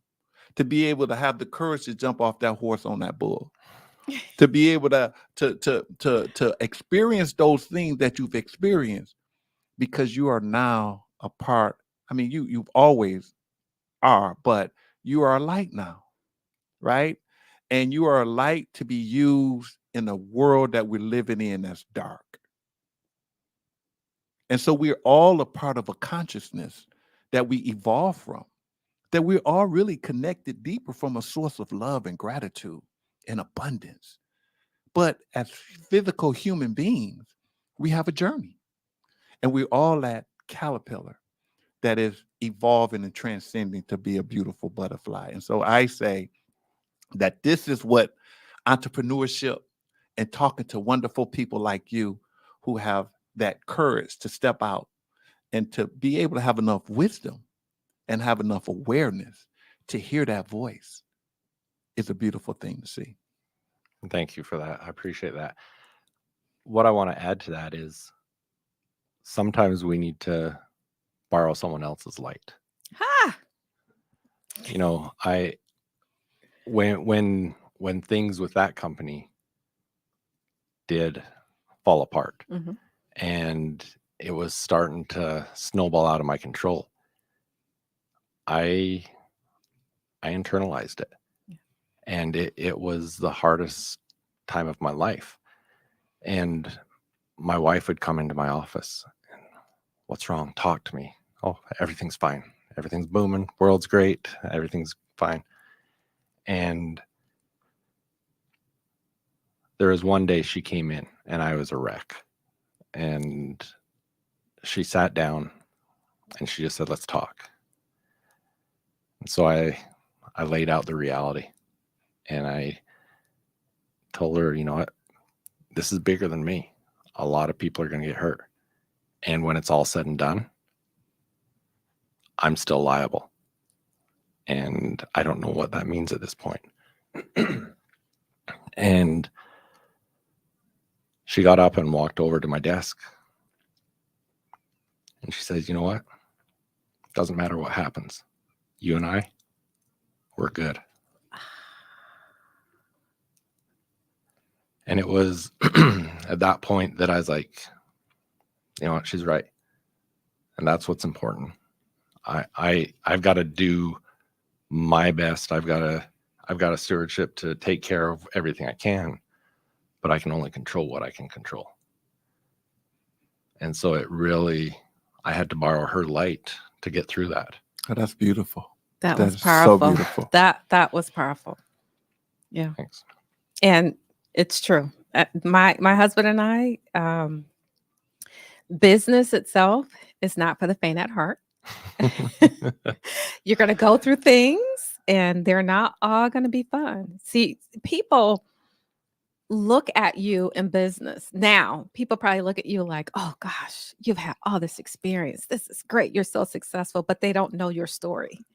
to be able to have the courage to jump off that horse on that bull, to be able to experience those things that you've experienced, because you are now a part. I mean, you've always are, but you are a light now, right? And you are a light to be used in a world that we're living in that's dark. And so we're all a part of a consciousness that we evolve from, that we're all really connected deeper from a source of love and gratitude and abundance. But as physical human beings, we have a journey, and we're all that caterpillar that is evolving and transcending to be a beautiful butterfly. And so I say that this is what entrepreneurship and talking to wonderful people like you who have that courage to step out and to be able to have enough wisdom and have enough awareness to hear that voice is a beautiful thing to see. Thank you for that. I appreciate that. What I want to add to that is sometimes we need to borrow someone else's light. Ha! When things with that company did fall apart, Mm-hmm. and it was starting to snowball out of my control, I internalized it. Yeah. And it was the hardest time of my life. And my wife would come into my office and, what's wrong? Talk to me. Oh, everything's fine. Everything's booming. World's great. Everything's fine. And there was one day she came in and I was a wreck. And she sat down and she just said, let's talk. And so I laid out the reality, and I told her, you know what, this is bigger than me. A lot of people are going to get hurt. And when it's all said and done, I'm still liable. And I don't know what that means at this point. And she got up and walked over to my desk. And she says, you know what? Doesn't matter what happens. You and I, we're good. And it was at that point that I was like, you know what? She's right. And that's what's important. I've got to do my best. I've got a stewardship to take care of everything I can, but I can only control what I can control. And so I had to borrow her light to get through that. Oh, that's beautiful. That That was is powerful. so beautiful. That was powerful. Yeah. Thanks. And it's true. My husband and I, business itself is not for the faint at heart. You're going to go through things and they're not all going to be fun. See, people look at you in business. Now, people probably look at you like, oh gosh, you've had all this experience. This is great. You're so successful, but they don't know your story.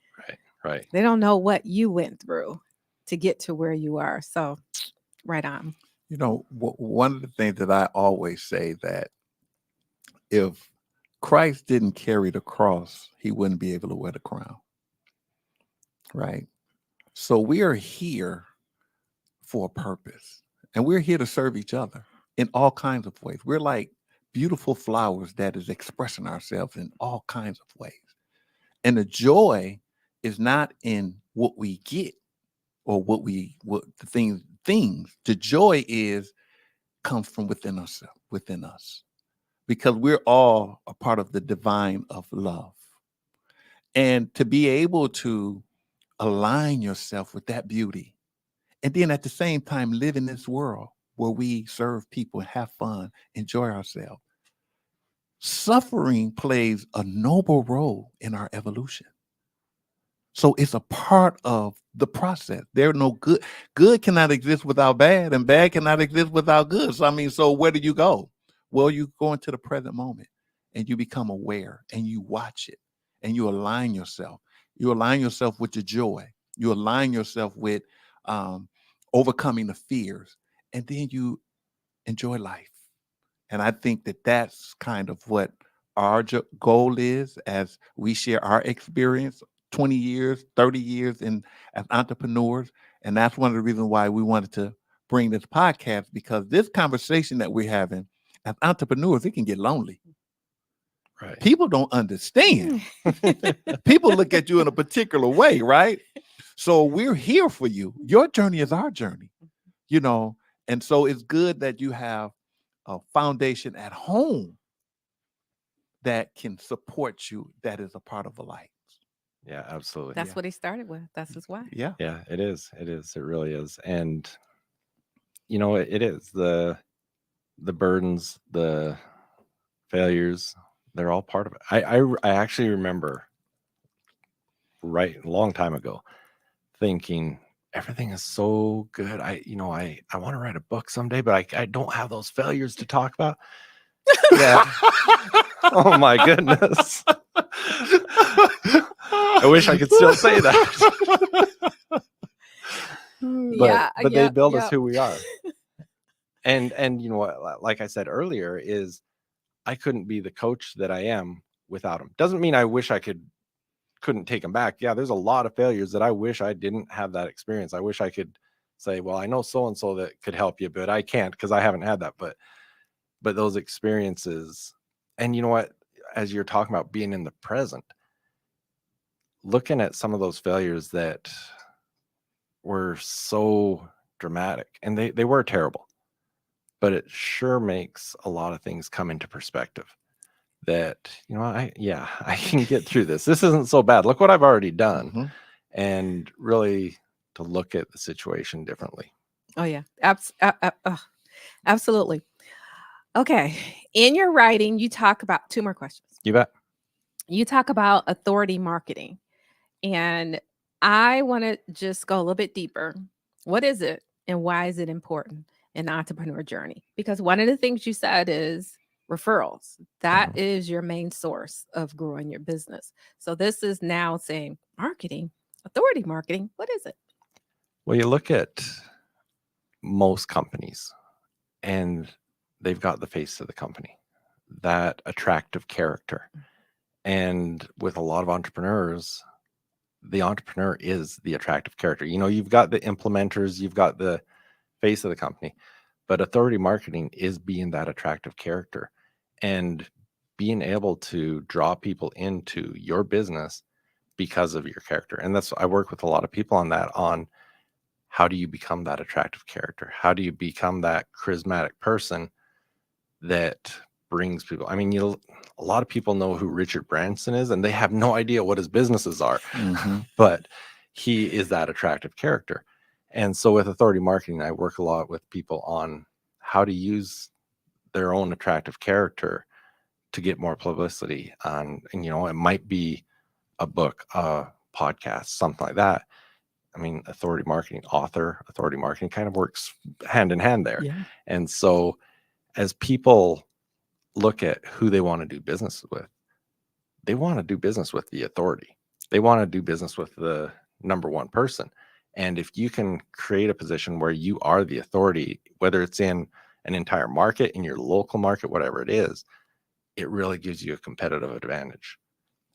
Right. They don't know what you went through to get to where you are. So, right on. You know, one of the things that I always say, that if Christ didn't carry the cross, he wouldn't be able to wear the crown. Right? So we are here for a purpose, and we're here to serve each other in all kinds of ways. We're like beautiful flowers that is expressing ourselves in all kinds of ways. And the joy is not in what we get or what the things. The joy comes from within us, because we're all a part of the divine of love. And to be able to align yourself with that beauty, and then at the same time live in this world where we serve people, have fun, enjoy ourselves. Suffering plays a noble role in our evolution. So it's a part of the process. There's no good. Good cannot exist without bad, and bad cannot exist without good. So where do you go? Well, you go into the present moment and you become aware and you watch it and you align yourself. You align yourself with the joy. You align yourself with overcoming the fears, and then you enjoy life. And I think that that's kind of what our goal is as we share our experience, 20 years, 30 years as entrepreneurs. And that's one of the reasons why we wanted to bring this podcast, because this conversation that we're having as entrepreneurs, it can get lonely. Right. People don't understand. People look at you in a particular way, right? So we're here for you. Your journey is our journey, and so it's good that you have a foundation at home that can support you, that is a part of the life. Yeah, absolutely. That's what he started with. That's his why. Yeah. Yeah, it is. It is. It really is. And it is the burdens, the failures, they're all part of it. I actually remember a long time ago thinking everything is so good. I want to write a book someday, but I don't have those failures to talk about. Yeah. Oh my goodness. I wish I could still say that. But they build us who we are. And you know what, like I said earlier, is I couldn't be the coach that I am without them. Doesn't mean I wish I couldn't take them back. Yeah, there's a lot of failures that I wish I didn't have that experience. I wish I could say, well, I know so and so that could help you, but I can't because I haven't had that. But those experiences, and you know what, as you're talking about being in the present, looking at some of those failures that were so dramatic, and they were terrible, but it sure makes a lot of things come into perspective. That I can get through this. This isn't so bad. Look what I've already done. Mm-hmm. And really to look at the situation differently. Oh yeah, absolutely. Okay, in your writing, you talk about 2 more questions. You bet. You talk about authority marketing, and I want to just go a little bit deeper. What is it, and why is it important in the entrepreneur journey? Because one of the things you said is referrals. That is your main source of growing your business. So this is now saying marketing, authority marketing. What is it? Well, you look at most companies and they've got the face of the company, that attractive character. And with a lot of entrepreneurs, the entrepreneur is the attractive character. You've got the implementers, you've got the face of the company, but authority marketing is being that attractive character. And being able to draw people into your business because of your character. And that's, I work with a lot of people on that, on how do you become that attractive character? How do you become that charismatic person that brings people? I mean, a lot of people know who Richard Branson is, and they have no idea what his businesses are, but he is that attractive character. And so with authority marketing, I work a lot with people on how to use their own attractive character to get more publicity on, and it might be a book, a podcast, something like that. I mean, authority marketing kind of works hand in hand there. Yeah. And so as people look at who they want to do business with, they want to do business with the authority. They want to do business with the number one person. And if you can create a position where you are the authority, whether it's in an entire market, in your local market, whatever it is, it really gives you a competitive advantage.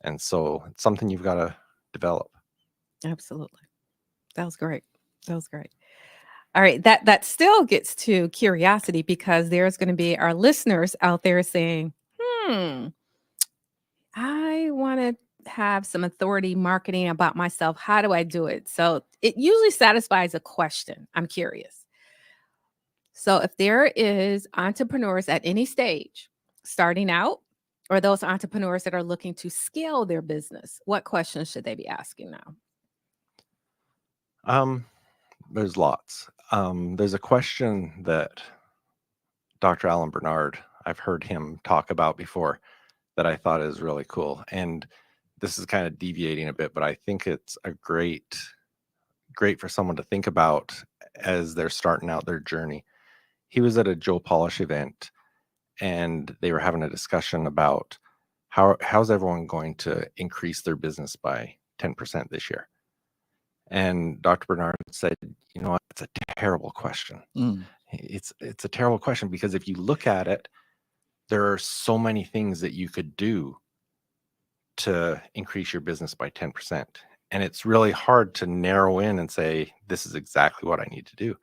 And so it's something you've got to develop. Absolutely. That was great. All right. That still gets to curiosity, because there's going to be our listeners out there saying, I want to have some authority marketing about myself. How do I do it? So it usually satisfies a question. I'm curious. So if there is entrepreneurs at any stage starting out, or those entrepreneurs that are looking to scale their business, what questions should they be asking now? There's lots. There's a question that Dr. Alan Bernard, I've heard him talk about before, that I thought is really cool. And this is kind of deviating a bit, but I think it's a great for someone to think about as they're starting out their journey. He was at a Joe Polish event, and they were having a discussion about how's everyone going to increase their business by 10% this year. And Dr. Bernard said, it's a terrible question. It's a terrible question, because if you look at it, there are so many things that you could do to increase your business by 10%. And it's really hard to narrow in and say, this is exactly what I need to do.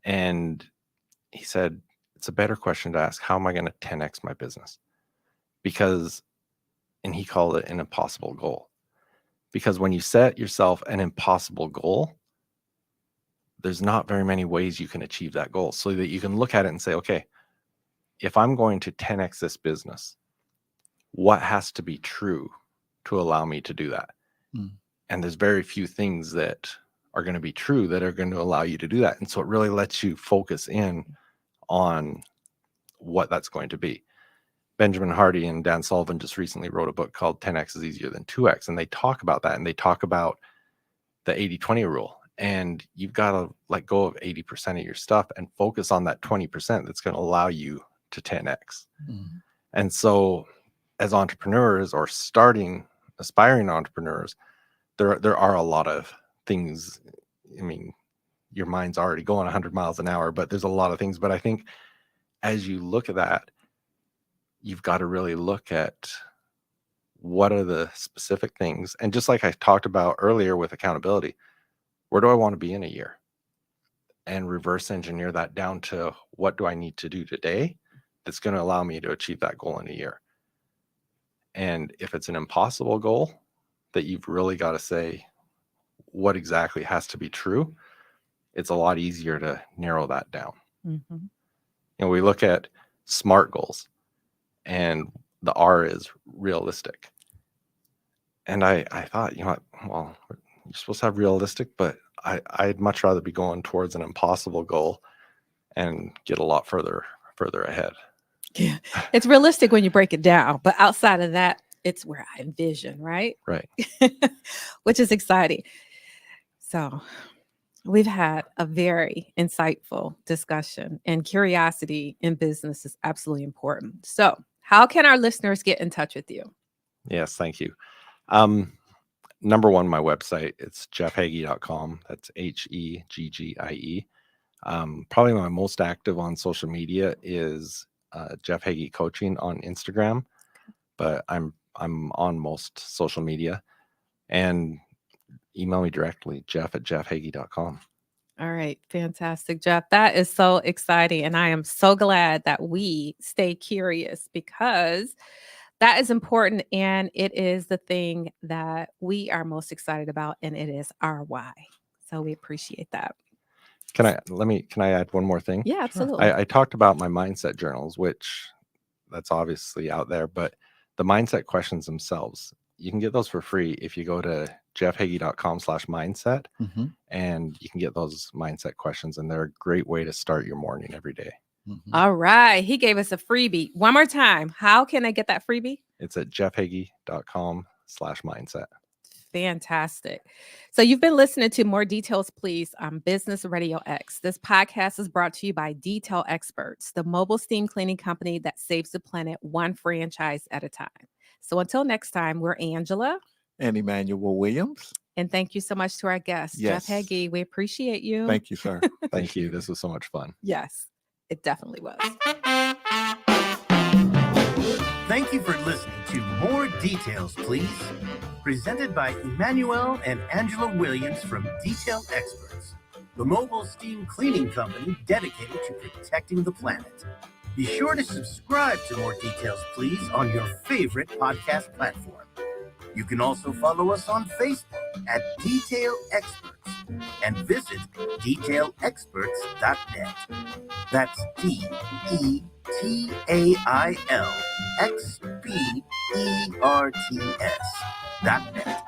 And he said, it's a better question to ask, how am I going to 10x my business? And he called it an impossible goal. Because when you set yourself an impossible goal, there's not very many ways you can achieve that goal, so that you can look at it and say, okay, if I'm going to 10x this business, what has to be true to allow me to do that? And there's very few things that are going to be true that are going to allow you to do that. And so it really lets you focus in on what that's going to be. Benjamin Hardy and Dan Sullivan just recently wrote a book called 10x is easier than 2x. And they talk about that, and they talk about the 80-20 rule. And you've got to let go of 80% of your stuff and focus on that 20% that's going to allow you to 10x. And so as entrepreneurs, or aspiring entrepreneurs, there are a lot of things. I mean, your mind's already going 100 miles an hour, but there's a lot of things. But I think as you look at that, you've got to really look at what are the specific things. And just like I talked about earlier with accountability, where do I want to be in a year? And reverse engineer that down to, what do I need to do today that's going to allow me to achieve that goal in a year? And if it's an impossible goal, that you've really got to say what exactly has to be true, it's a lot easier to narrow that down. We look at SMART goals, and the R is realistic. And I thought, well, you're supposed to have realistic, but I'd much rather be going towards an impossible goal and get a lot further ahead. Yeah, it's realistic when you break it down, but outside of that, it's where I envision, right? Right. Which is exciting. So we've had a very insightful discussion, and curiosity in business is absolutely important. So how can our listeners get in touch with you? Yes, thank you. Number one, my website, it's jeffhaggie.com. That's HEGGIE. Probably my most active on social media is Jeff Haggie Coaching on Instagram, but I'm on most social media. And email me directly, jeff@jeffhaggie.com. All right, fantastic, Jeff. That is so exciting. And I am so glad that we stay curious because that is important. And it is the thing that we are most excited about. And it is our why. So we appreciate that. Can I add one more thing? Yeah, absolutely. I talked about my mindset journals, which that's obviously out there, but the mindset questions themselves, you can get those for free if you go to jeffhagee.com/mindset, and you can get those mindset questions, and they're a great way to start your morning every day. All right. He gave us a freebie. One more time. How can I get that freebie? It's at jeffhagee.com/mindset. Fantastic. So you've been listening to More Details, Please on Business Radio X. This podcast is brought to you by Detail Experts, the mobile steam cleaning company that saves the planet one franchise at a time. So until next time, we're Angela And Emmanuel Williams. and thank you so much to our guest, Yes. Jeff Hagee. We appreciate you. Thank you, sir. Thank you. This was so much fun. Yes, it definitely was. Thank you for listening to More Details, Please, presented by Emmanuel and Angela Williams from Detail Experts, the mobile steam cleaning company dedicated to protecting the planet. Be sure to subscribe to More Details, Please on your favorite podcast platform. You can also follow us on Facebook at Detail Experts and visit detailexperts.net. That's DETAILXPERTS.net.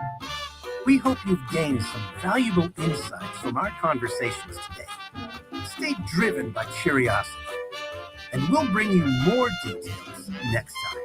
We hope you've gained some valuable insights from our conversations today. Stay driven by curiosity, and we'll bring you more details next time.